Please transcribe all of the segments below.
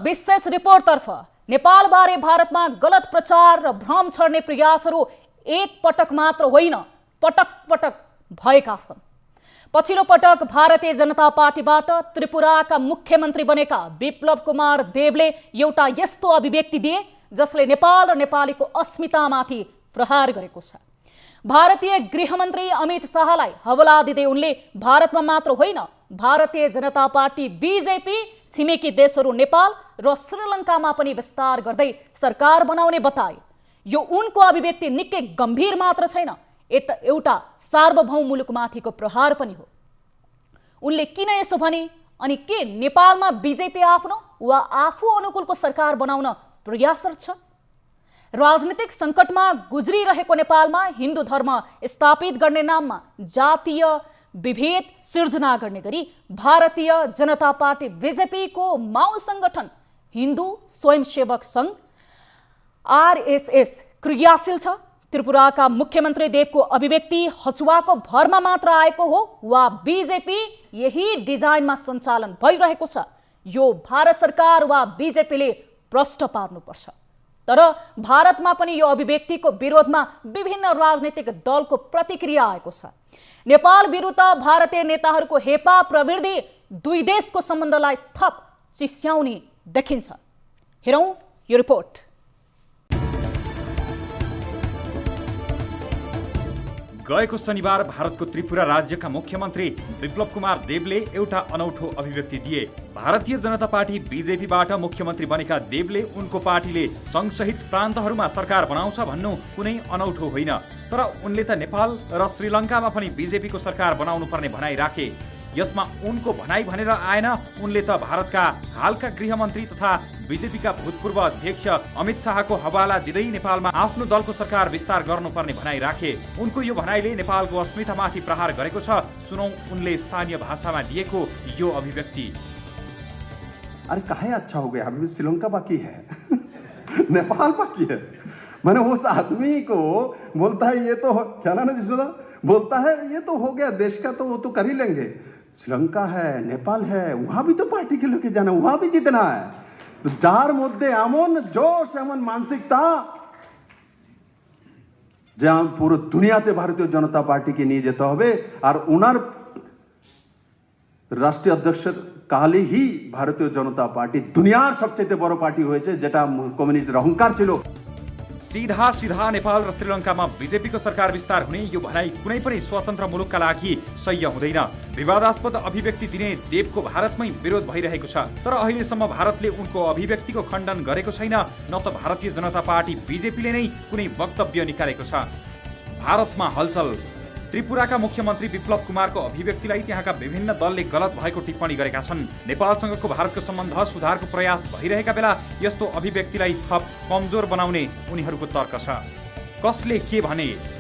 विशेष रिपोर्टतर्फ नेपालबारे भारतमा गलत प्रचार र भ्रम छर्ने प्रयासहरू एक पटक मात्र होइन, पटक पटक भएका छन्। पछिल्लो पटक भारतीय जनता पार्टीबाट त्रिपुराका मुख्यमन्त्री बनेका विप्लव कुमार देवले एउटा यस्तो अभिव्यक्ति दिए जसले नेपाल र नेपालीको अस्मितामाथि प्रहार गरेको छ। भारतीय गृहमन्त्री अमित शाहलाई हवाला दिँदै उनले भारतमा मात्र होइन, भारतीय जनता पार्टी बीजेपी छिमेकी देशहरू नेपाल र श्रीलङ्कामा पनि विस्तार गर्दै सरकार बनाउने बताए। यो उनको अभिव्यक्ति निकै गम्भीर मात्र छैन, एउटा सार्वभौम मुलुकमाथिको प्रहार पनि हो। उनले किन यसो भने अनि के नेपालमा बीजेपी आफ्नो वा आफू अनुकूलको सरकार बनाउन प्रयासरत छ? राजनीतिक सङ्कटमा गुज्रिरहेको नेपालमा हिन्दू धर्म स्थापित गर्ने नाममा जातीय विभेद सिर्जना गर्ने गरी भारतीय जनता पार्टी बीजेपीको माओ सङ्गठन हिन्दू स्वयंसेवक सङ्घ आरएसएस क्रियाशील छ। त्रिपुराका मुख्यमन्त्री देवको अभिव्यक्ति हचुवाको भरमा मात्र आएको हो वा बीजेपी यही डिजाइनमा सञ्चालन भइरहेको छ? यो भारत सरकार वा बीजेपीले प्रश्न पार्नुपर्छ। तर भारतमा पनि यो अभिव्यक्तिको विरोधमा विभिन्न राजनीतिक दलको प्रतिक्रिया आएको छ। नेपाल विरुद्ध भारतीय नेताहरूको हेपा प्रवृत्ति दुई देशको सम्बन्धलाई थप चिस्याउने देखिन्छ। हेरौँ यो रिपोर्ट। गएको शनिबार भारतको त्रिपुरा राज्यका मुख्यमन्त्री विप्लव कुमार देवले एउटा अनौठो अभिव्यक्ति दिए। भारतीय जनता पार्टी बीजेपीबाट मुख्यमन्त्री बनेका देवले उनको पार्टीले सङ्घसहित प्रान्तहरूमा सरकार बनाउँछ भन्नु कुनै अनौठो होइन, तर उनले त नेपाल र श्रीलङ्कामा पनि बीजेपीको सरकार बनाउनु पर्ने भनाइ राखे। यसमा उनको भनाइ भनेर आएन, उनले त भारतका हालका गृहमन्त्री तथा बीजेपीका भूतपूर्व अध्यक्ष अमित शाहको हवाला दिँदै नेपालमा आफ्नो दलको सरकार विस्तार गर्नुपर्ने भनाइ राखे। उनको यो भनाइले नेपालको अस्मितामाथि प्रहार गरेको छ। सुनौ उनले स्थानीय भाषामा दिएको यो अभिव्यक्ति। अरे काहे अच्छा हो गया, अभी श्रीलंका बाकी है नेपाल बाकी है। मैंने उस आदमी को बोलता है ये तो क्या ना जिसने बोलता है ये तो हो गया देश का, तो वो तो कर ही लेंगे। श्रीलंका है, नेपाल है, वहां भी तो पार्टी के लेके जाना, वहां भी जीतना है। तो जार मध्य एमन जोश एमन मानसिकता जहां पूरा दुनियाते भारतीय जनता पार्टी के निये जेते होबे और उनार राष्ट्रीय अध्यक्ष काले ही भारतीय जनता पार्टी दुनियार सबचेয়ে बड़ो पार्टी হয়েছে যেটা কমিউনিস্টের অহংকার ছিল। सीधा सीधा नेपाल र श्रीलङ्कामा बीजेपीको सरकार विस्तार हुने यो भनाइ कुनै पनि स्वतन्त्र मुलुकका लागि सह्य हुँदैन। विवादास्पद अभिव्यक्ति दिने देवको भारतमै विरोध भइरहेको छ, तर अहिलेसम्म भारतले उनको अभिव्यक्तिको खण्डन गरेको छैन, न त भारतीय जनता पार्टी बीजेपीले नै कुनै वक्तव्य निकालेको छ। भारतमा हलचल। त्रिपुराका मुख्यमन्त्री विप्लव कुमारको अभिव्यक्तिलाई त्यहाँका विभिन्न दलले गलत भएको टिप्पणी गरेका छन्। नेपालसँगको भारतको सम्बन्ध सुधारको प्रयास भइरहेका बेला यस्तो अभिव्यक्तिलाई थप कमजोर बनाउने उनीहरूको तर्क छ। कसले के भने?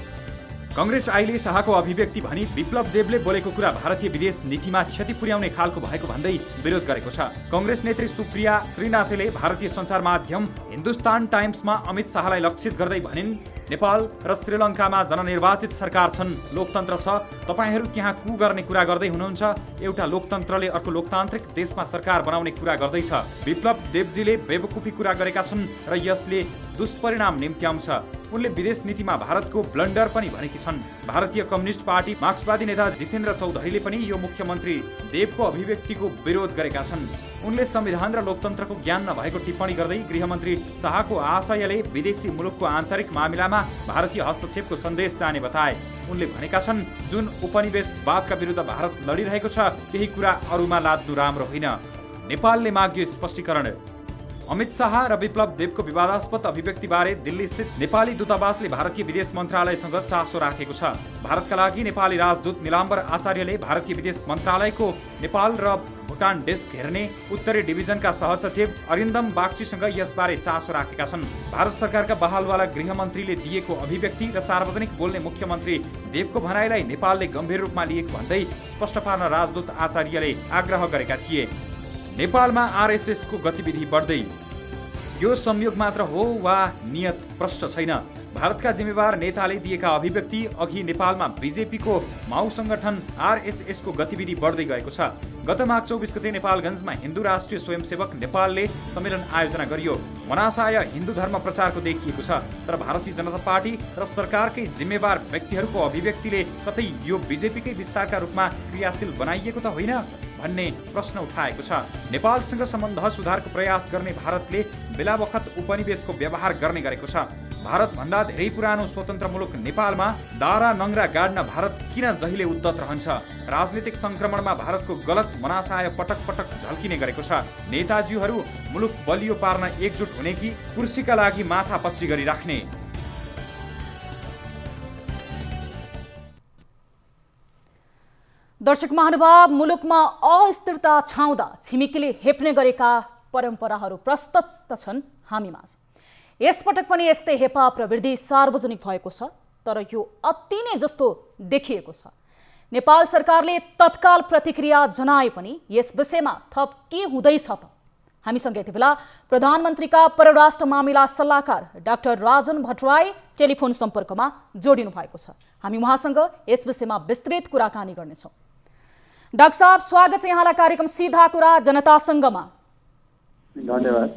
कांग्रेस आइले शाहको अभिव्यक्ति भनी विप्लव देवले बोलेको कुरा भारतीय विदेश नीतिमा क्षति पुर्याउने खालको भएको भन्दै विरोध गरेको छ। कांग्रेस नेत्री सुप्रिया श्रीनाथले भारतीय सञ्चार माध्यम हिन्दुस्तान टाइम्समा अमित शाहलाई लक्षित गर्दै भनिन्, नेपाल र श्रीलङ्कामा जननिर्वाचित सरकार छन्, लोकतन्त्र छ, तपाईहरू त्यहाँ कु गर्ने कुरा गर्दै हुनुहुन्छ। एउटा लोकतन्त्रले अर्को लोकतान्त्रिक देशमा सरकार बनाउने कुरा गर्दैछ। विप्लव देवजीले बेवकुफी कुरा गरेका छन् र यसले दुष्परिणाम निम्त्याउँछ। उनले विदेश नीतिमा भारतको ब्लन्डर पनि भनेकी छन्। भारतीय कम्युनिस्ट पार्टी मार्क्सवादी नेता जितेन्द्र चौधरीले पनि यो मुख्यमन्त्री देवको अभिव्यक्तिको विरोध गरेका छन्। उनले संविधान र लोकतन्त्रको ज्ञान नभएको टिप्पणी गर्दै गृहमन्त्री शाहको आशयले विदेशी मुलुकको आन्तरिक मामिलामा भारतीय हस्तक्षेपको सन्देश जाने बताए। उनले भनेका छन्, जुन उपनिवेशवादका विरुद्ध भारत लडिरहेको छ केही कुरा अरूमा लाद्नु राम्रो होइन। नेपालले माग्यो स्पष्टीकरण। अमित शाह र विप्लव देवको विवादास्पद अभिव्यक्तिबारे दिल्ली स्थित नेपाली दूतावासले भारतीय विदेश मन्त्रालयसँग चासो राखेको छ। भारतका लागि नेपाली राजदूत निलाम्बर आचार्यले भारतीय विदेश मन्त्रालयको नेपाल र भुटान डेस्क हेर्ने उत्तरी डिभिजनका सहसचिव अरिन्दम बागचीसँग यसबारे चासो राखेका छन्। भारत सरकारका बहालवाला गृहमन्त्रीले दिएको अभिव्यक्ति र सार्वजनिक बोल्ने मुख्यमन्त्री देवको भनाइलाई नेपालले गम्भीर रूपमा लिएको भन्दै स्पष्ट पार्न राजदूत आचार्यले आग्रह गरेका थिए। नेपालमा आरएसएसको गतिविधि बढ्दै। यो संयोग मात्र हो वा नियत प्रष्ट छैन। भारतका जिम्मेवार नेताले दिएका अभिव्यक्ति अघि नेपालमा बीजेपीको माओ संगठन आरएसएसको गतिविधि बढ्दै गएको छ। गत माघ 24 गते नेपालगञ्जमा हिन्दू राष्ट्रिय स्वयंसेवक नेपालले सम्मेलन आयोजना गरियो। मनासाय हिन्दू धर्म प्रचारको देखिएको छ, तर भारतीय जनता पार्टी र सरकारकै जिम्मेवार व्यक्तिहरूको अभिव्यक्तिले कतै यो बीजेपीकै विस्तारका रूपमा क्रियाशील बनाइएको त होइन भन्ने प्रश्न उठाएको छ। नेपालसँग सम्बन्ध सुधारको प्रयास गर्ने भारतले बेलाबखत उपनिवेशको व्यवहार गर्ने गरेको छ। भारतभन्दा धेरै पुरानो स्वतन्त्र मुलुक नेपालमा दारा नङ्ग्रा गाड्न भारत किन जहिले उद्धत रहन्छ? राजनीतिक संक्रमणमा भारतको गलत मनासाय पटक पटक झल्किने गरेको छ। नेताजीहरू मुलुक बलियो पार्न एकजुट हुने कि कुर्सीका लागि माथा पच्ची गरिराख्ने? दर्शक महानुभाव, मुलुकमा अस्थिरता छाउँदा छिमेकीले हेप्ने गरेका परम्पराहरू प्रशस्त छन् हामीमाझ। यसपटक पनि यस्तै हेपा प्रवृत्ति सार्वजनिक भएको छ, तर यो अति नै जस्तो देखिएको छ। नेपाल सरकारले तत्काल प्रतिक्रिया जनाए पनि यस विषयमा थप के हुँदैछ त? हामीसँग यति बेला प्रधानमन्त्रीका परराष्ट्र मामिला सल्लाहकार डाक्टर राजन भट्टराई टेलिफोन सम्पर्कमा जोडिनु भएको छ। हामी उहाँसँग यस विषयमा विस्तृत कुराकानी गर्नेछौँ। डाक्टर साहब, स्वागत छ यहाँलाई कार्यक्रम सीधा कुरा जनतासँगमा। धन्यवाद।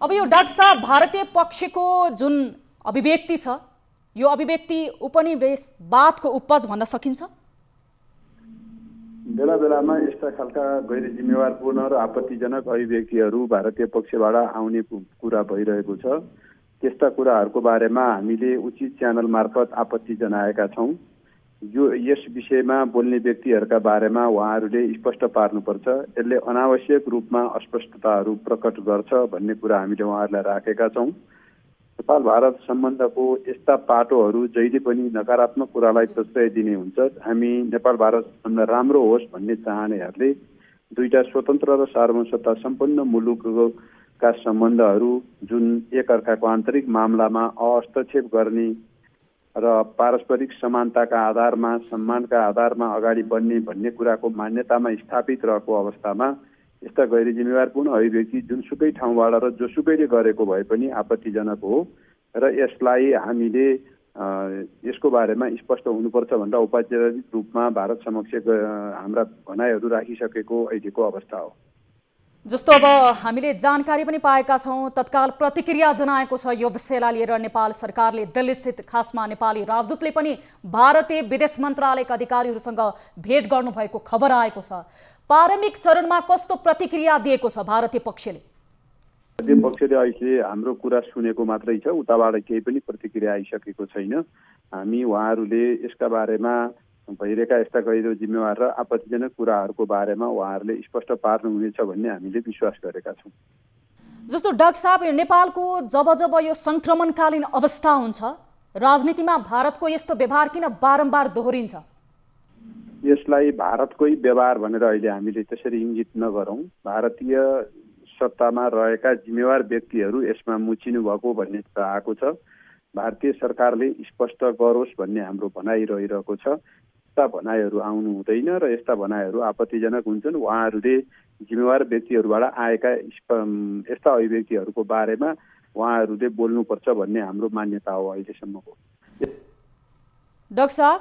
अब यो डाक्टर साहब, भारतीय पक्षको जुन अभिव्यक्ति छ, यो अभिव्यक्ति उपनिवेशवादको उपज भन्न सकिन्छ? बेला बेलामा यस्ता खालका गैर जिम्मेवारपूर्ण र आपत्तिजनक अभिव्यक्तिहरू भारतीय पक्षबाट आउने कुरा भइरहेको छ। त्यस्ता कुराहरूको बारेमा हामीले उचित च्यानल मार्फत आपत्ति जनाएका छौँ। यस विषयमा बोल्ने व्यक्तिहरूका बारेमा उहाँहरूले स्पष्ट पार्नुपर्छ। यसले अनावश्यक रूपमा अस्पष्टताहरू प्रकट गर्छ भन्ने कुरा हामीले उहाँहरूलाई राखेका छौँ। नेपाल भारत सम्बन्धको यस्ता पाटोहरू जहिले पनि नकारात्मक कुरालाई प्रश्रय दिने हुन्छ। हामी नेपाल भारत सम्बन्ध राम्रो होस् भन्ने चाहनेहरूले दुईटा स्वतन्त्र र सार्वभौमसत्ता सम्पन्न मुलुकका सम्बन्धहरू जुन एकअर्काको आन्तरिक मामलामा हस्तक्षेप गर्ने र पारस्परिक समानताका आधारमा सम्मानका आधारमा अगाडि बढ्ने भन्ने कुराको मान्यतामा स्थापित रहेको अवस्थामा यस्ता गैर जिम्मेवारपूर्ण अभिव्यक्ति जुनसुकै ठाउँबाट र जोसुकैले गरेको भए पनि आपत्तिजनक हो र यसलाई हामीले यसको बारेमा स्पष्ट हुनुपर्छ भनेर औपचारिक रूपमा भारत समक्ष हाम्रा भनाइहरू राखिसकेको अहिलेको अवस्था हो। जस्तो अब हामीले जानकारी पनि पाएका छौँ, तत्काल प्रतिक्रिया जनाएको छ यो विषयलाई लिएर नेपाल सरकारले। दिल्लीस्थित खासमा नेपाली राजदूतले पनि भारतीय विदेश मन्त्रालयका अधिकारीहरूसँग भेट गर्नुभएको खबर आएको छ। प्रारम्भिक चरणमा कस्तो प्रतिक्रिया दिएको छ भारतीय पक्षले? भारतीय पक्षले अहिले हाम्रो कुरा सुनेको मात्रै छ, उताबाट केही पनि प्रतिक्रिया आइसकेको छैन। हामी उहाँहरूले यसका बारेमा भइरहेका यस्ता गैर जिम्मेवार र आपत्तिजनक कुराहरूको बारेमा उहाँहरूले स्पष्ट पार्नुहुनेछ भन्ने हामीले विश्वास गरेका छौँ। जस्तो डाक्टर साहब, नेपालको जब जब यो संक्रमणकालीन अवस्था हुन्छ, राजनीतिमा भारतको यस्तो व्यवहार किन बारम्बार दोहोरिन्छ? यसलाई भारतकै व्यवहार भनेर अहिले हामीले त्यसरी इङ्गित नगरौँ। भारतीय सत्तामा रहेका जिम्मेवार व्यक्तिहरू यसमा मुचिनु भएको भन्ने आएको छ। भारतीय सरकारले स्पष्ट गरोस् भन्ने हाम्रो भनाइ रहिरहेको छ। यस्ता भनाइहरू आउनु हुँदैन र यस्ता भनाइहरू आपत्तिजनक हुन्छन्। उहाँहरूले जिम्मेवार व्यक्तिहरूबाट आएका यस्ता अभिव्यक्तिहरूको बारेमा उहाँहरूले बोल्नुपर्छ भन्ने हाम्रो मान्यता हो अहिलेसम्मको। डाक्टर साहब,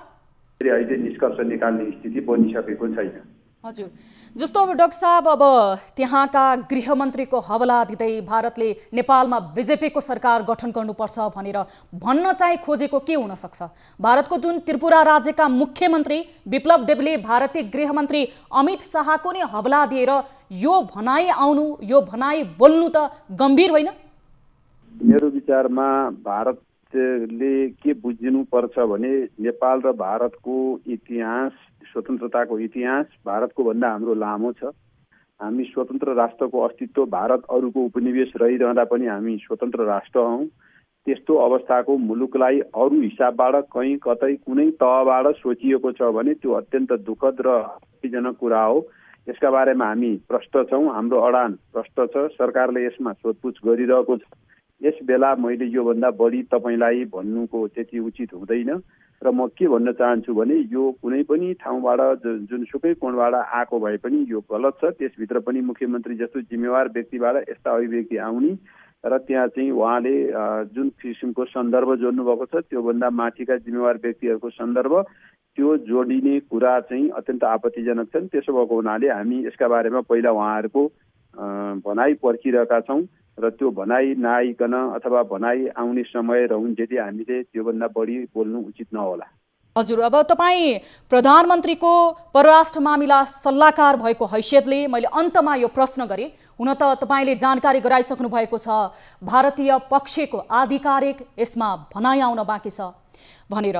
अहिले निष्कर्ष निकाल्ने स्थिति बनिसकेको छैन। हजुर, जस्तो अब डाक्टर साहब, अब त्यहाँका गृहमन्त्रीको हवाला दिँदै भारतले नेपालमा बीजेपीको सरकार गठन गर्नुपर्छ भनेर भन्न चाहिँ खोजेको के हुन सक्छ? भारतको जुन त्रिपुरा राज्यका मुख्यमन्त्री विप्लव देवले भारतीय गृहमन्त्री अमित शाहको नै हवाला दिएर यो भनाइ आउनु, यो भनाइ बोल्नु त गम्भीर होइन? मेरो विचारमा भारतले के बुझ्नुपर्छ भने नेपाल र भारतको इतिहास, स्वतन्त्रताको इतिहास भारतको भन्दा हाम्रो लामो छ। हामी स्वतन्त्र राष्ट्रको अस्तित्व, भारत अरूको उपनिवेश रहिरहँदा पनि हामी स्वतन्त्र राष्ट्र हौँ। त्यस्तो अवस्थाको मुलुकलाई अरू हिसाबबाट कहीँ कतै कुनै तहबाट सोचिएको छ भने त्यो अत्यन्त दुःखद र आपत्तिजनक कुरा हो। यसका बारेमा हामी प्रष्ट छौँ, हाम्रो अडान प्रष्ट छ। सरकारले यसमा सोधपुछ गरिरहेको छ। यस बेला मैले योभन्दा बढी तपाईँलाई भन्नुको त्यति उचित हुँदैन र म के भन्न चाहन्छु भने यो कुनै पनि ठाउँबाट जुनसुकै कोणबाट आएको भए पनि यो गलत छ। त्यसभित्र पनि मुख्यमन्त्री जस्तो जिम्मेवार व्यक्तिबाट यस्ता अभिव्यक्ति आउने र त्यहाँ चाहिँ उहाँले जुन किसिमको सन्दर्भ जोड्नु भएको छ त्योभन्दा माथिका जिम्मेवार व्यक्तिहरूको सन्दर्भ त्यो जोडिने कुरा चाहिँ अत्यन्त आपत्तिजनक छन्। त्यसो भएको हुनाले हामी यसका बारेमा पहिला उहाँहरूको भनाइ पर्खिरहेका छौँ र त्यो भनाइ नआइकन अथवा भनाइ आउने समय रहन्जेली हामीले त्योभन्दा बढी बोल्नु उचित नहोला। हजुर, अब तपाईँ प्रधानमन्त्रीको परराष्ट्र मामिला सल्लाहकार भएको हैसियतले मैले अन्तमा यो प्रश्न गरेँ। हुन त तपाईँले जानकारी गराइसक्नु भएको छ भारतीय पक्षको आधिकारिक यसमा भनाइ आउन बाँकी छ भनेर।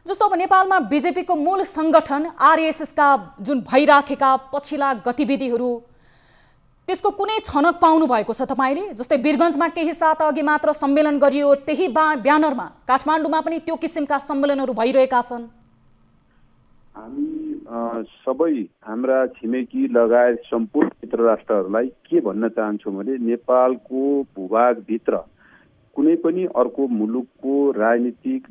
जस्तो अब नेपालमा बीजेपीको मूल सङ्गठन आरएसएसका जुन भइराखेका पछिल्ला गतिविधिहरू त्यसको कुनै छनक पाउनु भएको छ तपाईँले? जस्तै वीरगन्जमा केही साता अघि मात्र सम्मेलन गरियो, त्यही ब्यानरमा काठमाडौँमा पनि त्यो किसिमका सम्मेलनहरू भइरहेका छन्। हामी सबै हाम्रा छिमेकी लगायत सम्पूर्ण मित्र राष्ट्रहरूलाई के भन्न चाहन्छौँ भने नेपालको भूभागभित्र कुनै पनि अर्को मुलुकको राजनीतिक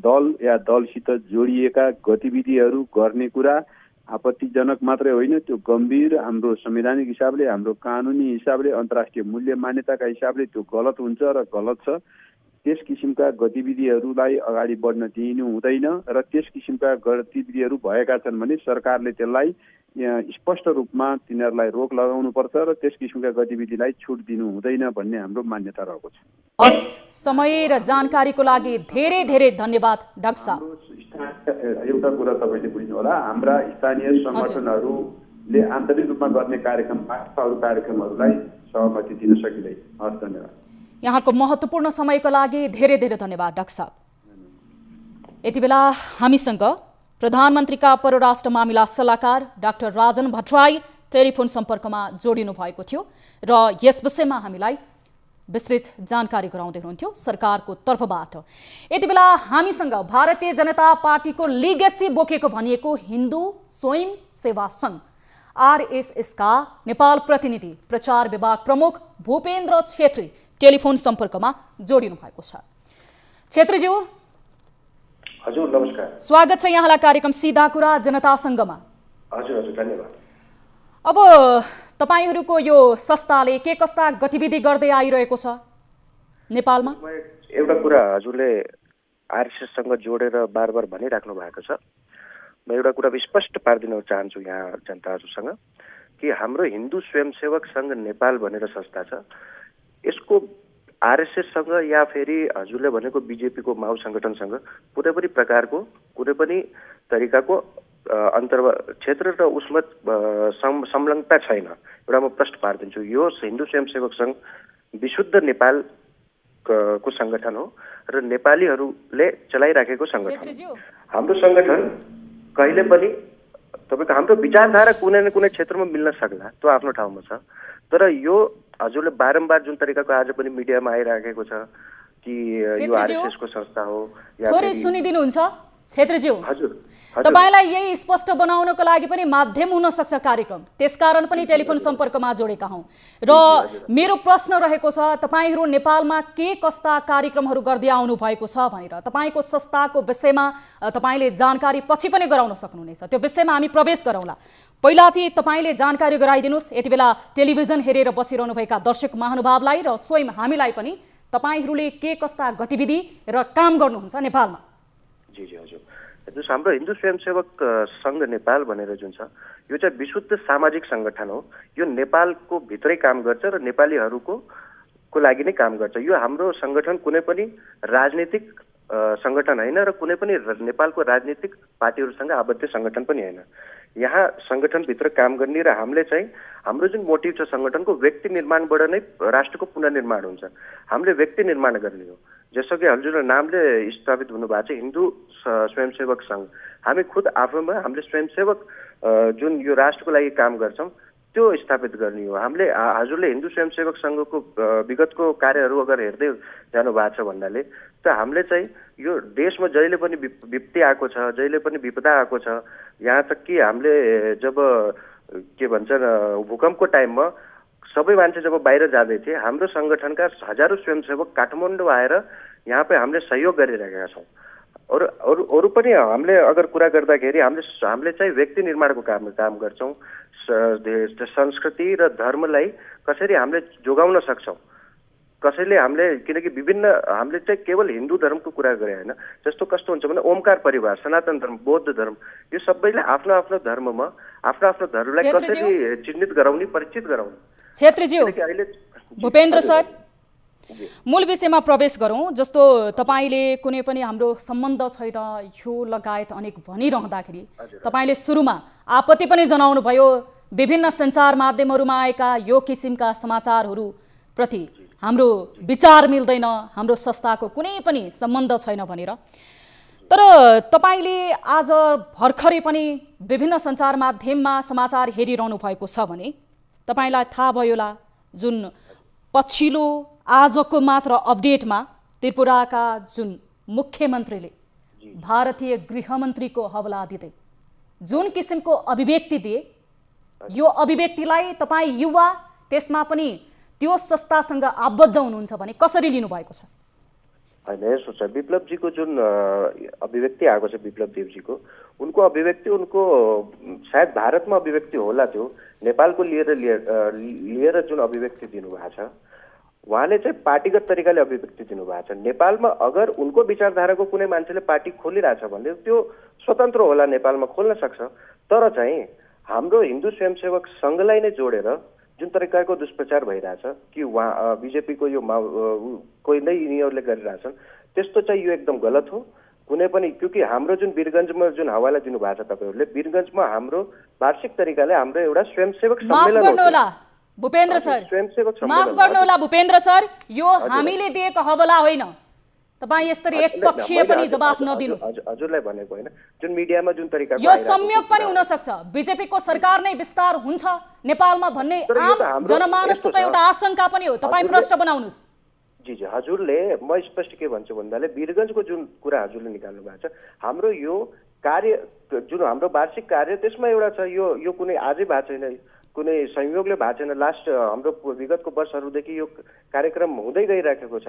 दलसित जोडिएका गतिविधिहरू गर्ने कुरा आपत्तिजनक मात्रै होइन, त्यो गम्भीर हाम्रो संवैधानिक हिसाबले, हाम्रो कानुनी हिसाबले, अन्तर्राष्ट्रिय मूल्य मान्यताका हिसाबले त्यो गलत हुन्छ र गलत छ। त्यस किसिमका गतिविधिहरूलाई अगाडि बढ्न दिनु हुँदैन र त्यस किसिमका गतिविधिहरू भएका छन् भने सरकारले त्यसलाई स्पष्ट रूपमा तिनीहरूलाई रोक लगाउनुपर्छ र त्यस किसिमका गतिविधिलाई छुट दिनु हुँदैन भन्ने हाम्रो मान्यता रहेको छ। हस्, समय र जानकारीको लागि धेरै धेरै धन्यवाद डाक्टर साहब। एउटा कुरा तपाईँले बुझ्नु होला, हाम्रा स्थानीय सङ्गठनहरूले आन्तरिक रूपमा गर्ने कार्यक्रम अरू कार्यक्रमहरूलाई सहमति दिन सकिँदैन। हस्, धन्यवाद। यहाँको महत्त्वपूर्ण समयको लागि धेरै धेरै धन्यवाद डाक्टर साहब। यति बेला हामीसँग प्रधानमन्त्रीका परराष्ट्र मामिला सल्लाहकार डाक्टर राजन भट्टराई टेलिफोन सम्पर्कमा जोडिनु भएको थियो र यस विषयमा हामीलाई विस्तृत जानकारी गराउँदै हुनुहुन्थ्यो सरकारको तर्फबाट। यति बेला हामीसँग भारतीय जनता पार्टीको लिगेसी बोकेको भनिएको हिन्दू स्वयं सेवा सङ्घ आरएसएसका नेपाल प्रतिनिधि प्रचार विभाग प्रमुख भूपेन्द्र छेत्री टेलिफोन सम्पर्कमा जोडिनु भएको छ। छेत्रीज्यू, हजुर नमस्कार, स्वागत छ यहाँलाई कार्यक्रम सिधा कुरा जनतासँगमा। हजुर हजुर धन्यवाद। अब तपाईहरूको यो संस्थाले के कस्ता गतिविधि गर्दै आइरहेको छ नेपालमा? एउटा कुरा हजुरले आरएसएससँग जोडेर बार बार भनिराख्नु भएको छ, म एउटा कुरा स्पष्ट पारिदिन चाहन्छु यहाँ जनताहरूसँग कि हाम्रो हिन्दू स्वयंसेवक सङ्घ नेपाल भनेर संस्था छ, यसको आरएसएससँग या फेरि हजुरले भनेको बिजेपीको माओ सङ्गठनसँग कुनै पनि प्रकारको कुनै पनि तरिकाको क्षेत्र र उसमा संलग्नता छैन। एउटा म प्रश्न पारिदिन्छु, यो हिन्दू स्वयंसेवक सङ्घ विशुद्ध नेपाल को सङ्गठन हो र नेपालीहरूले चलाइराखेको सङ्गठन। हाम्रो सङ्गठन कहिले पनि तपाईँको हाम्रो विचारधारा कुनै न कुनै क्षेत्रमा मिल्न सक्ला, त्यो आफ्नो ठाउँमा छ, तर यो हजुरले बारम्बार जुन तरिकाको आज पनि मिडियामा आइराखेको छ कि यो आरएसएसको संस्था हो या थोरै सुनिदिनुहुन्छ छेत्रीज्यू? हजुर, तपाईलाई यही स्पष्ट बनाउनको लागि पनि माध्यम हुन सक्छ कार्यक्रम, त्यसकारण पनि टेलिफोन सम्पर्कमा जोडेका हौं र मेरो प्रश्न रहेको छ तपाईहरू नेपालमा के कस्ता कार्यक्रमहरू गर्दै आउनु भएको छ भनेर। तपाईको संस्थाको विषयमा तपाईले जानकारी पछि पनि गराउन सक्नुहुनेछ, त्यो विषयमा हामी प्रवेश गरौँला। पहिला चाहिँ तपाईले जानकारी गराइदिनुस् यति बेला टेलिभिजन हेरेर बसिरहनुभएका दर्शक महानुभावलाई र स्वयं हामीलाई पनि तपाईहरूले के कस्ता गतिविधि र काम गर्नुहुन्छ नेपालमा। जी जी हजुर, जुन हाम्रो हिन्दू स्वयंसेवक सङ्घ नेपाल भनेर जुन छ यो चाहिँ विशुद्ध सामाजिक सङ्गठन हो, यो नेपालको भित्रै काम गर्छ र नेपालीहरूको लागि नै काम गर्छ। यो हाम्रो सङ्गठन कुनै पनि राजनीतिक सङ्गठन होइन र कुनै पनि नेपालको राजनीतिक पार्टीहरूसँग आबद्ध सङ्गठन पनि होइन। यहाँ सङ्गठनभित्र काम गर्ने र हामीले चाहिँ हाम्रो जुन मोटिभ छ सङ्गठनको व्यक्ति निर्माणबाट नै राष्ट्रको पुनर्निर्माण हुन्छ, हामीले व्यक्ति निर्माण गर्ने हो। जस्तो कि हजुरको नामले स्थापित हुनुभएको छ हिन्दू स्वयंसेवक सङ्घ, हामी खुद आफूमा हामीले स्वयंसेवक जुन यो राष्ट्रको लागि काम गर्छौँ त्यो स्थापित गर्ने हो। हामीले हजुरले हिन्दू स्वयंसेवक सङ्घको विगतको कार्यहरू अगर हेर्दै जानुभएको छ भन्नाले त हामीले चाहिँ यो देशमा जहिले पनि विपत्ति आएको छ, जहिले पनि विपदा आएको छ, यहाँ तक कि हामीले जब के भन्छन् भूकम्पको टाइममा सबै मान्छे जब बाहिर जाँदै थिए हाम्रो सङ्गठनका हजारौँ स्वयंसेवक काठमाडौँ आएर यहाँ पे हामीले सहयोग गरिरहेका छौँ। अरू पनि हामीले अगर कुरा गर्दाखेरि हामीले चाहिँ व्यक्ति निर्माणको काम गर्छौँ। संस्कृति र धर्मलाई कसरी हामीले जोगाउन सक्छौँ कसैले हामीले किनकि विभिन्न हामीले चाहिँ केवल हिन्दू धर्मको कुरा गरे होइन, जस्तो कस्तो हुन्छ भने ओमकार परिवार, सनातन धर्म, बौद्ध धर्म, यो सबैले आफ्नो आफ्नो धर्ममा आफ्नो आफ्नो धर्मलाई कसरी चिन्हित गराउने, परिचित गराउने। छेत्रीज्यू, किनकि अहिले भूपेन्द्र सर, मूल विषयमा प्रवेश गरौँ। जस्तो तपाईँले कुनै पनि हाम्रो सम्बन्ध छैन यो लगायत अनेक भनिरहँदाखेरि तपाईँले सुरुमा आपत्ति पनि जनाउनु भयो विभिन्न सञ्चार माध्यमहरूमा आएका यो किसिमका समाचारहरू प्रति हाम्रो विचार मिल्दैन, हाम्रो संस्थाको कुनै पनि सम्बन्ध छैन भनेर। तर तपाईँले आज भर्खरै पनि विभिन्न सञ्चार माध्यममा समाचार हेरिरहनु भएको छ भने तपाईँलाई थाहा भयोला जुन पछिल्लो आजको मात्र अपडेटमा त्रिपुराका जुन मुख्यमन्त्रीले भारतीय गृहमन्त्रीको हवाला दिँदै जुन किसिमको अभिव्यक्ति दिए, यो अभिव्यक्तिलाई तपाईँ युवा त्यसमा पनि त्यो संस्थासँग आबद्ध हुनुहुन्छ भने कसरी लिनुभएको छ? होइन, यसो छ, विप्लवजीको जुन अभिव्यक्ति आएको छ, विप्लवदेवजीको उनको अभिव्यक्ति उनको सायद भारतमा अभिव्यक्ति होला, त्यो नेपालको लिएर जुन अभिव्यक्ति दिनुभएको छ उहाँले चाहिँ पार्टीगत तरिकाले अभिव्यक्ति दिनुभएको छ। नेपालमा अगर उनको विचारधाराको कुनै मान्छेले पार्टी खोलिरहेछ भने त्यो स्वतन्त्र होला, नेपालमा खोल्न सक्छ। तर चाहिँ हाम्रो हिन्दू स्वयंसेवक सङ्घलाई नै जोडेर जुन तरिकाको दुष्प्रचार भइरहेछ कि उहाँ बिजेपीको यो कोही नै यिनीहरूले गरिरहेछन्, त्यस्तो चाहिँ यो एकदम गलत हो। कुनै पनि क्योंकि हाम्रो जुन वीरगञ्जमा जुन हवाला दिनुभएको छ तपाईँहरूले, वीरगञ्जमा हाम्रो वार्षिक तरिकाले हाम्रो एउटा स्वयंसेवक सम्मेलन भूपेन्द्र सर, माफ गर्नुहोला भूपेन्द्र सर, यो हामीले दिएको हवाला होइन। तपाईँ यसरी एकपक्षीय पनि जवाफ नदिनुहोस्। हजुरलाई भनेको होइन, जुन मिडियामा जुन तरिकाको यो संयोग पनि हुन सक्छ, बीजेपीको सरकार नै विस्तार हुन्छ नेपालमा भन्ने आम जनमानसको एउटा आशंका पनि हो। तपाईँ प्रश्न बनाउनुहोस्। जी जी, हजुरले म स्पष्ट के भन्छु भन्दाले वीरगञ्जको जुन कुरा हजुरले निकाल्नु भएको छ, हाम्रो यो कार्य जुन हाम्रो वार्षिक कार्य त्यसमा एउटा छ, यो कुनै आजै भएको छैन, कुनै संयोगले भएको छैन। लास्ट हाम्रो विगतको वर्षहरूदेखि यो कार्यक्रम हुँदै गइराखेको छ।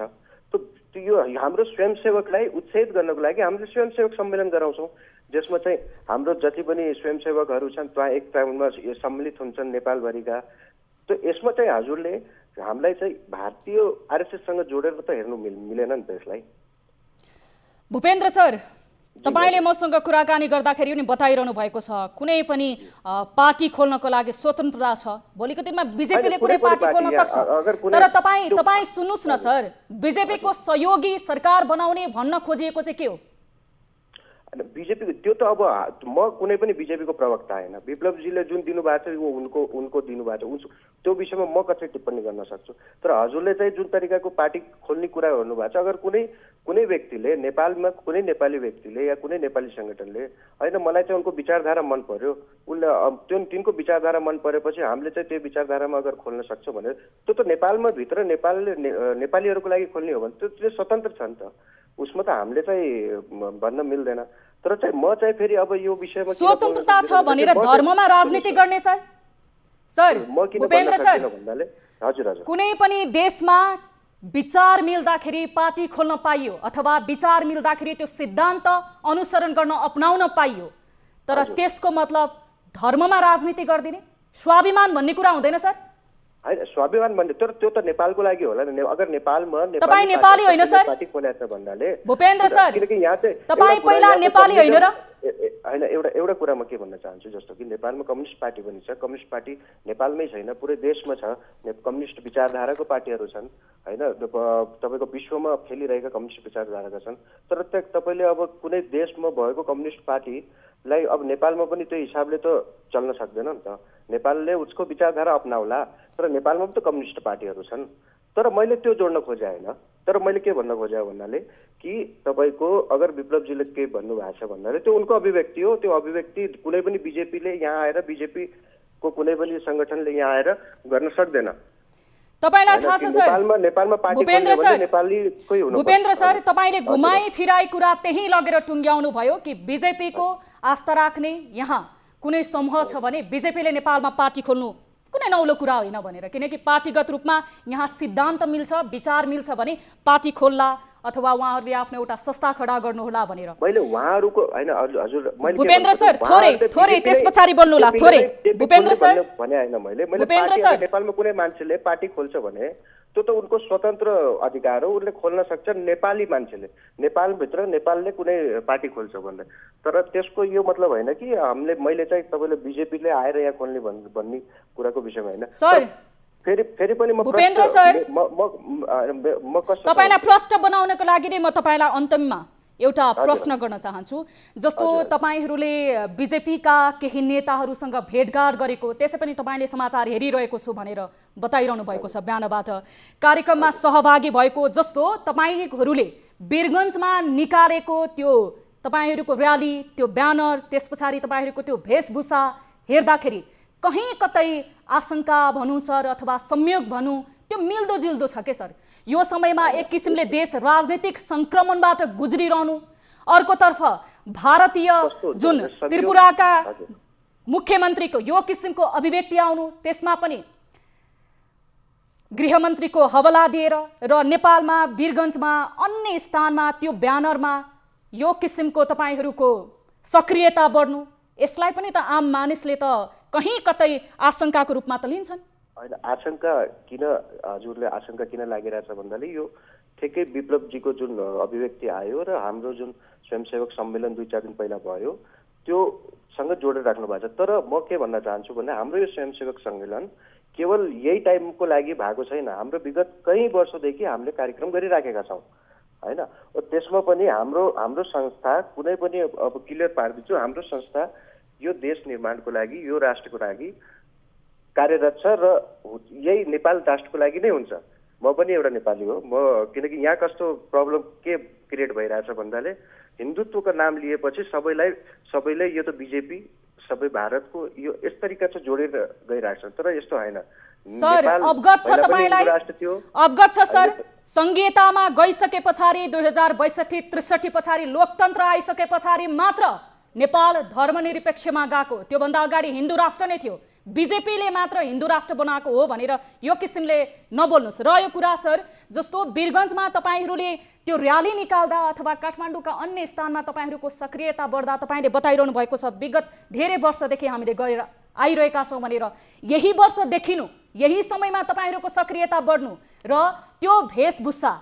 त यो हाम्रो स्वयंसेवकलाई उत्साहित गर्नको लागि हामीले स्वयंसेवक सम्मेलन गराउँछौँ, जसमा चाहिँ हाम्रो जति पनि स्वयंसेवकहरू छन् त्यहाँ एक टाइममा सम्मिलित हुन्छन् नेपालभरिका। त यसमा चाहिँ हजुरले हामीलाई चाहिँ भारतीय आरएसएससँग जोडेर त हेर्नु मिलेन नि त यसलाई। भूपेन्द्र सर, तपाईले मसँग कुराकानी गर्दाखेरि पनि बताइरहनु भएको छ कुनै पनि पार्टी खोल्नको लागि स्वतन्त्रता छ। भोलिको दिनमा बीजेपीले कुनै पार्टी खोल्न सक्छ। तर तपाईँ सुन्नुस् न सर, बीजेपीको सहयोगी सरकार बनाउने भन्न खोजिएको चाहिँ के हो? बीजेपी त्यो त अब म कुनै पनि बीजेपीको प्रवक्ता होइन। विप्लवजीले जुन दिनुभएको छ यो उनको दिनुभएको छ, त्यो विषयमा म कसरी टिप्पणी गर्न सक्छु। तर हजुरले चाहिँ जुन तरिकाको पार्टी खोल्ने कुरा गर्नुभएको छ, अगर कुनै व्यक्तिले नेपालमा कुनै नेपाली व्यक्तिले या कुनै नेपाली सङ्गठनले होइन मलाई चाहिँ उनको विचारधारा मन पर्यो, उसले तिनको विचारधारा मन परेपछि हामीले चाहिँ त्यो विचारधारामा अगर खोल्न सक्छौँ भने त्यो त नेपालमा भित्र नेपालीहरूको लागि खोल्ने हो भने त्यो स्वतन्त्र छ नि त, उसमा त हामीले चाहिँ भन्न मिल्दैन। तर चाहिँ म चाहिँ फेरि अब यो विषयमा स्वतन्त्रता छ भनेर धर्ममा राजनीति गर्ने सर भूपेन्द्र सर, हजुर कुनै पनि देशमा विचार मिल्दाखेरि पार्टी खोल्न पाइयो अथवा विचार मिल्दाखेरि त्यो सिद्धान्त अनुसरण गर्न अपनाउन पाइयो। तर त्यसको मतलब धर्ममा राजनीति गरिदिने स्वाभिमान भन्ने कुरा हुँदैन सर? होइन, स्वाभिमान भन्ने तर त्यो त नेपालको लागि होला नि। अगर नेपालमा तपाईँ नेपाली होइन सर? पार्टी खोलेछ भन्नाले भूपेन्द्र सर, किनकि यहाँ चाहिँ तपाईँ पहिला नेपाली होइन र? होइन, एउटा कुरा म के भन्न चाहन्छु, जस्तो कि नेपालमा कम्युनिस्ट पार्टी पनि छ। कम्युनिस्ट पार्टी नेपालमै छैन, पुरै देशमा छ। कम्युनिस्ट विचारधाराको पार्टीहरू छन् होइन, तपाईँको विश्वमा फैलिरहेका कम्युनिस्ट विचारधाराका छन्। तर तपाईँले अब कुनै देशमा भएको कम्युनिस्ट पार्टीलाई अब नेपालमा पनि त्यो हिसाबले त चल्न सक्दैन नि त। नेपालले उसको विचारधारा अपनाउला, तर नेपालमा पनि त कम्युनिस्ट पार्टीहरू छन्। तर मैले त्यो जोड्न खोजे होइन। तर मैले के भन्न खोजेँ भन्नाले कि तपाईँको अगर विप्लवजीले के भन्नुभएको छ भन्नाले त्यो उनको अभिव्यक्ति हो। त्यो अभिव्यक्ति कुनै पनि बिजेपीले यहाँ आएर बिजेपीको कुनै पनि सङ्गठनले यहाँ आएर गर्न सक्दैन। तपाईलाई थाहा छ सर, नेपालमा पार्टी भूपेन्द्र सर, तपाईँले घुमाई फिराई कुरा त्यही लगेर टुङ्ग्याउनु भयो कि बिजेपीको आस्था राख्ने यहाँ कुनै समूह छ भने बिजेपीले नेपालमा पार्टी खोल्नु कुनै नौलो कुरा होइन भनेर। किनकि पार्टीगत रूपमा यहाँ सिद्धान्त मिल्छ, विचार मिल्छ भने पार्टी खोल्ला अथवा उहाँहरूले आफ्नो एउटा संस्था खडा गर्नुहोला भनेर। मैले उहाँहरूको होइन हजुर, भूपेन्द्र सर थोरै त्यस पछाडि बोल्नुहोला थोरै। भूपेन्द्र सर भने होइन, मैले भूपेन्द्र सर नेपालमा कुनै मान्छेले पार्टी खोल्छ भने त्यो त उनको स्वतन्त्र अधिकार हो, उनले खोल्न सक्छ नेपाली मान्छेले, नेपालभित्र नेपालले कुनै पार्टी खोल्छ भन्दा। तर त्यसको यो मतलब होइन कि मैले चाहिँ तपाईँले बिजेपीले आएर यहाँ खोल्ने भन्ने कुराको विषयमा होइन। सर फेरि पनि म भूपेन्द्र सर म कस्तो तपाईलाई प्रश्न बनाउनको लागि नै म तपाईलाई अन्तिममा एउटा प्रश्न गर्न चाहन्छु। जस्तो तपाईहरूले बिजेपीका केही नेताहरूसँग भेटघाट गरेको, त्यसै पनि तपाईँले समाचार हेरिरहेको छु भनेर बताइरहनु भएको छ बिहानबाट, कार्यक्रममा सहभागी भएको, जस्तो तपाईँहरूले वीरगन्जमा निकालेको त्यो तपाईँहरूको र्याली, त्यो ब्यानर, त्यस पछाडि तपाईँहरूको त्यो वेशभूषा हेर्दाखेरि कहीँ कतै आशंका भनौँ सर अथवा संयोग भनौँ त्यो मिल्दोजुल्दो छ के सर? यो समयमा एक किसिमले देश राजनीतिक संक्रमणबाट गुज्रिरहनु, अर्कोतर्फ भारतीय जुन त्रिपुराका मुख्यमन्त्रीको यो किसिमको अभिव्यक्ति आउनु, त्यसमा पनि गृहमन्त्रीको हवाला दिएर र नेपालमा वीरगन्जमा अन्य स्थानमा त्यो ब्यानरमा यो किसिमको तपाईँहरूको सक्रियता बढ्नु, यसलाई पनि त आम मानिसले त कहीँ कतै आशंकाको रूपमा त लिन्छन्। होइन, आशंका किन हजुरले आशंका किन लागिरहेछ भन्दाले यो ठिकै विप्लवजीको जुन अभिव्यक्ति आयो र हाम्रो जुन स्वयंसेवक सम्मेलन 2-4 दिन पहिला भयो त्योसँग जोडेर राख्नु भएको छ। तर म के भन्न चाहन्छु भने हाम्रो यो स्वयंसेवक सम्मेलन केवल यही टाइमको लागि भएको छैन, हाम्रो विगत कई वर्षदेखि हामीले कार्यक्रम गरिराखेका छौँ होइन। त्यसमा पनि हाम्रो संस्था कुनै पनि अब क्लियर पारिदिन्छु, हाम्रो संस्था यो देश निर्माणको लागि, यो राष्ट्रको लागि कार्यरत छ र यही नेपाल राष्ट्रको लागि नै हुन्छ। म पनि एउटा नेपाली हो, किनकि यहाँ कस्तो प्रब्लम के क्रिएट भइरहेछ भन्दाले हिन्दुत्वको नाम लिएपछि सबैले यो त बिजेपी सबै भारतको यो यस तरिका चाहिँ जोडेर गइरहेछ, तर यस्तो होइन। सर अवगत छ तपाईलाई? अवगत छ सर, संहितामा गइसके पछाडि 2062-63 पछाडि लोकतन्त्र आइसके पछाडि मात्र नेपाल धर्मनिरपेक्षमा गएको, त्योभन्दा अगाडि हिन्दू राष्ट्र नै थियो। बिजेपीले मात्र हिन्दू राष्ट्र बनाएको हो भनेर यो किसिमले नबोल्नुस्। र यो कुरा सर, जस्तो वीरगन्जमा तपाईँहरूले त्यो र्याली निकाल्दा अथवा काठमाडौँका अन्य स्थानमा तपाईँहरूको सक्रियता बढ्दा तपाईँले बताइरहनु भएको छ विगत धेरै वर्षदेखि हामीले गरेर आइरहेका छौँ भनेर, यही वर्ष देखिनु, यही समयमा तपाईँहरूको सक्रियता बढ्नु र त्यो वेशभूषा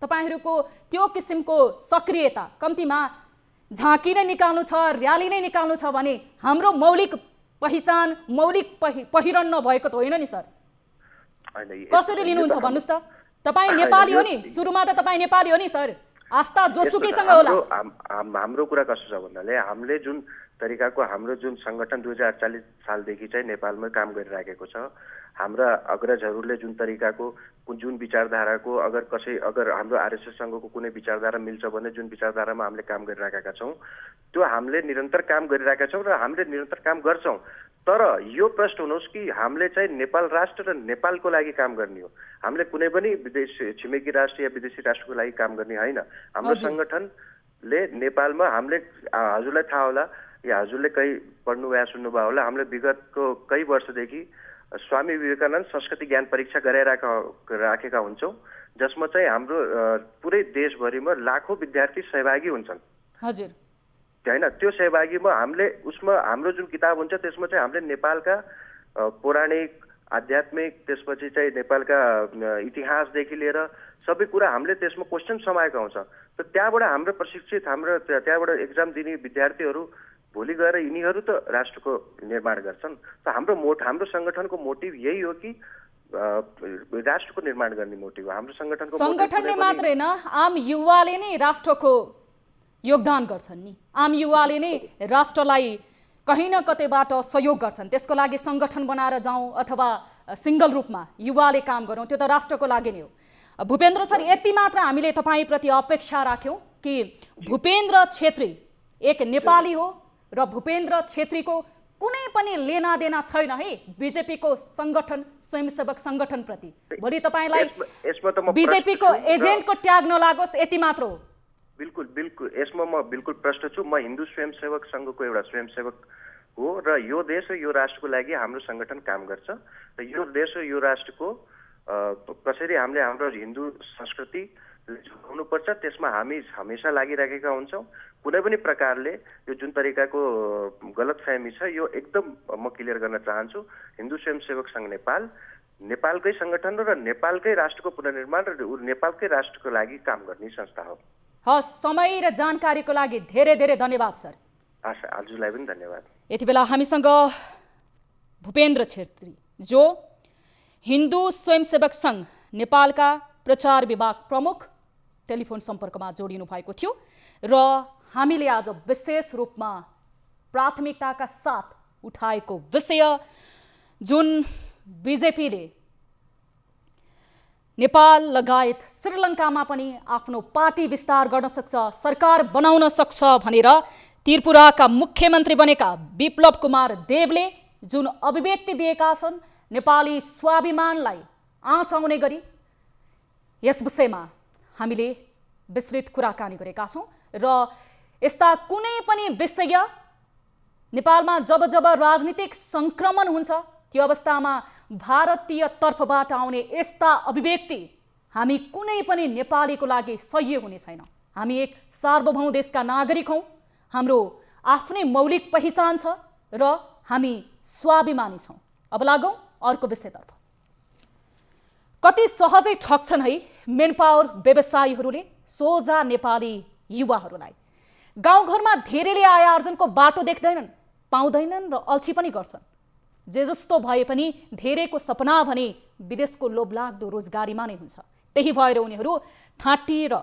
तपाईँहरूको त्यो किसिमको सक्रियता, कम्तीमा झाँकी नै निकाल्नु छ, र्याली नै निकाल्नु छ भने हाम्रो मौलिक पहिचान, मौलिक पहिरन नभएको त होइन नि सर? कसरी लिनुहुन्छ भन्नुहोस् त? तपाईँ नेपाली हो नि, सुरुमा त तपाईँ नेपाली हो नि सर, आस्था जोसुकैसँग होला। हाम्रो कुरा कस्तो छ भन्नाले हामीले जुन तरिकाको हाम्रो जुन सङ्गठन 2048 सालदेखि चाहिँ नेपालमा काम गरिराखेको छ, हाम्रा अग्रजहरूले जुन तरिकाको जुन विचारधाराको अगर हाम्रो आरएसएससँगको कुनै विचारधारा मिल्छ भने जुन विचारधारामा हामीले काम गरिराखेका छौँ त्यो हामीले निरन्तर काम गरिरहेका छौँ र हामीले निरन्तर काम गर्छौँ। तर यो प्रश्न हुनुहोस् कि हामीले चाहिँ नेपाल राष्ट्र र नेपालको लागि काम गर्ने हो, हामीले कुनै पनि छिमेकी राष्ट्र या विदेशी राष्ट्रको लागि काम गर्ने होइन। हाम्रो सङ्गठनले नेपालमा हामीले हजुरलाई थाहा होला या हजुरले कहीँ पढ्नु वा सुन्नुभयो होला, हामीले विगतको कई वर्षदेखि स्वामी विवेकानन्द संस्कृति ज्ञान परीक्षा गराइराखेका हुन्छौँ, जसमा चाहिँ हाम्रो पुरै देशभरिमा लाखौँ विद्यार्थी सहभागी हुन्छन् हजुर होइन। त्यो सहभागीमा उसमा हाम्रो जुन किताब हुन्छ त्यसमा चाहिँ हामीले नेपालका पौराणिक, आध्यात्मिक, त्यसपछि चाहिँ नेपालका इतिहासदेखि लिएर सबै कुरा हामीले त्यसमा क्वेसन समाएका हुन्छ। त त्यहाँबाट हाम्रो प्रशिक्षित त्यहाँबाट एक्जाम दिने विद्यार्थीहरू भोलि गएर यिनीहरू त राष्ट्रको निर्माण गर्छन्। त हाम्रो सङ्गठनको मोटिभ यही हो कि राष्ट्रको निर्माण गर्ने मोटिभ हो हाम्रो सङ्गठनको। सङ्गठनले मात्रै होइन, आम युवाले नै राष्ट्रको योगदान गर्छन् नि, आम युवाले नै राष्ट्रलाई कहीँ न कतैबाट सहयोग गर्छन्। त्यसको लागि सङ्गठन बनाएर जाउँ अथवा सिङ्गल रूपमा युवाले काम गरौँ, त्यो त राष्ट्रको लागि नै हो। भूपेन्द्र सर, यति मात्र हामीले तपाईँप्रति अपेक्षा राख्यौँ कि भूपेन्द्र छेत्री एक नेपाली हो र भूपेन्द्र छेत्रीको कुनै पनि लेनादेना छैन है बिजेपीको सङ्गठन, स्वयंसेवक सङ्गठनप्रति। भोलि तपाईँलाई बिजेपीको एजेन्टको ट्याग नलागोस्, यति मात्र हो। बिल्कुल, यसमा म बिल्कुल प्रष्ट छु। म हिन्दू स्वयंसेवक सङ्घको एउटा स्वयंसेवक हो र यो देश र यो राष्ट्रको लागि हाम्रो सङ्गठन काम गर्छ र यो देश र यो राष्ट्रको कसरी हामीले हाम्रो हिन्दू संस्कृति जोगाउनुपर्छ त्यसमा हामी हमेसा लागिराखेका हुन्छौँ। कुनै पनि प्रकारले यो जुन तरिकाको गलतफहमी छ यो एकदम म क्लियर गर्न चाहन्छु। हिन्दू स्वयंसेवक सङ्घ नेपाल नेपालकै सङ्गठन र नेपालकै राष्ट्रको पुनर्निर्माण र नेपालकै राष्ट्रको लागि काम गर्ने संस्था हो। हस्, समय र जानकारीको लागि धेरै धेरै धन्यवाद सर। हजुरलाई पनि धन्यवाद। यति बेला हामीसँग भूपेन्द्र छेत्री जो हिन्दू स्वयंसेवक सङ्घ नेपालका प्रचार विभाग प्रमुख टेलिफोन सम्पर्कमा जोडिनु भएको थियो र हामीले आज विशेष रूपमा प्राथमिकताका साथ उठाएको विषय जुन बीजेपीले नेपाल लगायत श्रीलङ्कामा पनि आफ्नो पार्टी विस्तार गर्न सक्छ, सरकार बनाउन सक्छ भनेर त्रिपुराका मुख्यमन्त्री बनेका विप्लव कुमार देवले जुन अभिव्यक्ति दिएका छन्, नेपाली स्वाभिमानलाई आँच आउने गरी यस विषयमा हामीले विस्तृत कुराकानी गरेका छौँ र यस्ता कुनै पनि विषय नेपालमा जब जब राजनीतिक सङ्क्रमण हुन्छ त्यो अवस्थामा भारतीय तर्फबाट आउने यस्ता अभिव्यक्ति हामी कुनै पनि नेपालीको लागि सह्य हुने छैन। हामी एक सार्वभौम देशका नागरिक हौँ, हाम्रो आफ्नै मौलिक पहिचान छ र हामी स्वाभिमानी छौँ। अब लागौँ अर्को विषयतर्फ। कति सहजै ठग्छन् है मेन पावर व्यवसायीहरूले सोझा नेपाली युवाहरूलाई। गाउँघरमा धेरैले आय आर्जनको बाटो देख्दैनन्, पाउँदैनन् र अल्छी पनि गर्छन्। जे जस्तो भए पनि धेरैको सपना भने विदेशको लोभलाग्दो रोजगारीमा नै हुन्छ। त्यही भएर उनीहरू ठाँटी र